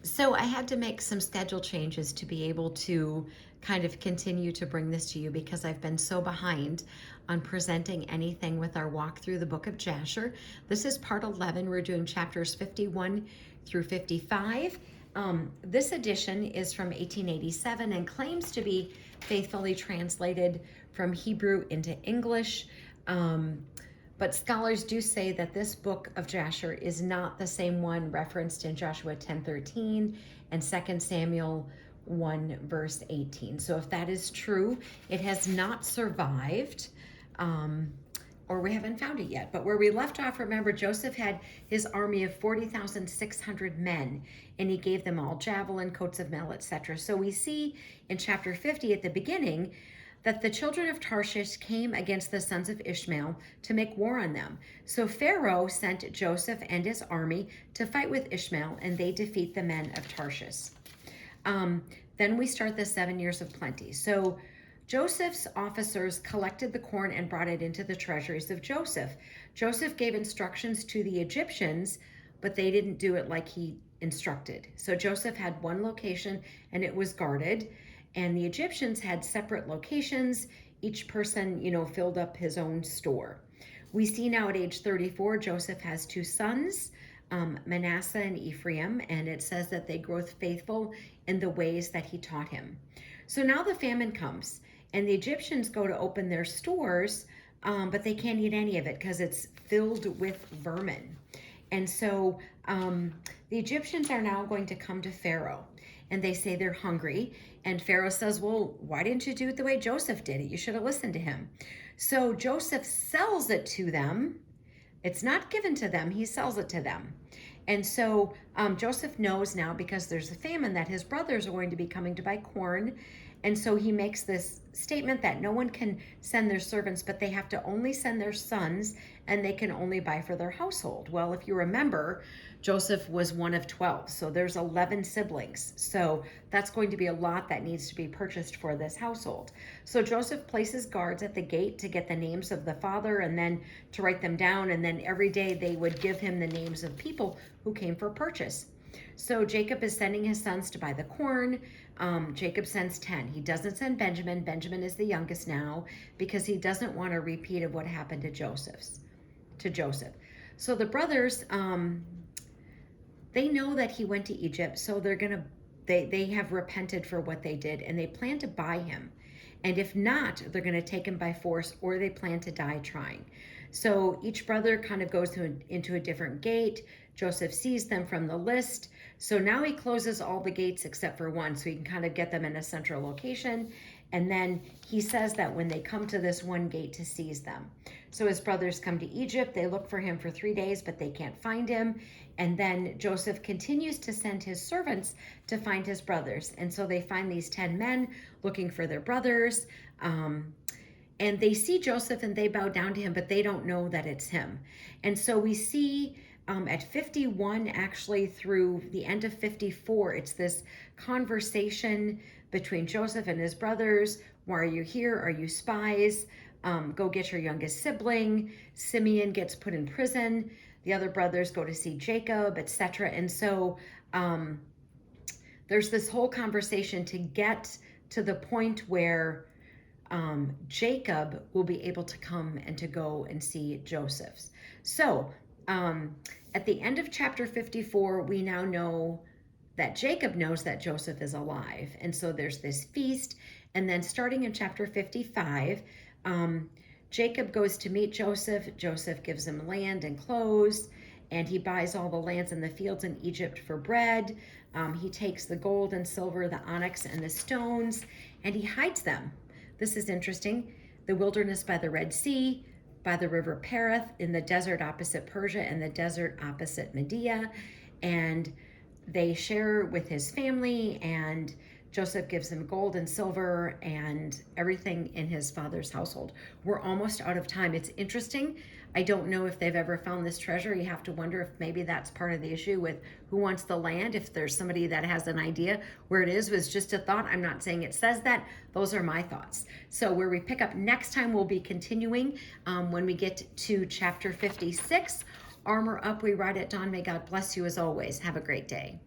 So I had to make some schedule changes to be able to kind of continue to bring this to you because I've been so behind on presenting anything with our walk through the book of Jasher. This is part 11. We're doing chapters 51 through 55. This edition is from 1887 and claims to be faithfully translated from Hebrew into English. But scholars do say that this book of Jasher is not the same one referenced in Joshua 10:13 and 2 Samuel 1 verse 18. So if that is true, it has not survived, or we haven't found it yet. But where we left off, remember, Joseph had his army of 40,600 men, and he gave them all javelin, coats of mail, etc. So we see in chapter 50 at the beginning that the children of Tarshish came against the sons of Ishmael to make war on them. So Pharaoh sent Joseph and his army to fight with Ishmael, and they defeat the men of Tarshish. Then we start the 7 years of plenty. So Joseph's officers collected the corn and brought it into the treasuries of Joseph. Joseph gave instructions to the Egyptians, but they didn't do it like he instructed. So Joseph had one location and it was guarded, and the Egyptians had separate locations. Each person, filled up his own store. We see now at age 34, Joseph has two sons, Manasseh and Ephraim, and it says that they grow faithful in the ways that he taught him. So now the famine comes, and the Egyptians go to open their stores, but they can't eat any of it because it's filled with vermin. And so the Egyptians are now going to come to Pharaoh, and they say they're hungry. And Pharaoh says, well, why didn't you do it the way Joseph did it? You should have listened to him. So Joseph sells it to them. It's not given to them. He sells it to them. And so Joseph knows now, because there's a famine, that his brothers are going to be coming to buy corn. And so he makes this statement that no one can send their servants, but they have to only send their sons, and they can only buy for their household. Well, if you remember, Joseph was one of 12, so there's 11 siblings. So that's going to be a lot that needs to be purchased for this household. So Joseph places guards at the gate to get the names of the father and then to write them down. And then every day they would give him the names of people who came for purchase. So Jacob is sending his sons to buy the corn. Jacob sends 10. He doesn't send Benjamin. Benjamin is the youngest now because he doesn't want a repeat of what happened to Joseph. So the brothers, they know that he went to Egypt, so they have repented for what they did, and they plan to buy him. And if not, they're going to take him by force, or they plan to die trying. So each brother kind of goes into a different gate. Joseph sees them from the list. So now he closes all the gates except for one, so he can kind of get them in a central location. And then he says that when they come to this one gate, to seize them. So his brothers come to Egypt. They look for him for 3 days, but they can't find him. And then Joseph continues to send his servants to find his brothers. And so they find these 10 men looking for their brothers. And they see Joseph and they bow down to him, but they don't know that it's him. And so we see at 51, actually through the end of 54, it's this conversation between Joseph and his brothers. Why are you here? Are you spies? Go get your youngest sibling. Simeon gets put in prison. The other brothers go to see Jacob, etc. And so there's this whole conversation to get to the point where Jacob will be able to come and to go and see Joseph's. So at the end of chapter 54, we now know that Jacob knows that Joseph is alive. And so there's this feast. And then starting in chapter 55, Jacob goes to meet Joseph. Joseph gives him land and clothes, and he buys all the lands and the fields in Egypt for bread. He takes the gold and silver, the onyx and the stones, and he hides them. This is interesting. The wilderness by the Red Sea, by the river Perith, in the desert opposite Persia and the desert opposite Media. And they share with his family, and Joseph gives him gold and silver and everything in his father's household. We're almost out of time. It's interesting. I don't know if they've ever found this treasure. You have to wonder if maybe that's part of the issue with who wants the land. If there's somebody that has an idea where it is, was just a thought. I'm not saying it says that. Those are my thoughts. So where we pick up next time, we'll be continuing when we get to chapter 56. Armor up, we ride at dawn. May God bless you as always. Have a great day.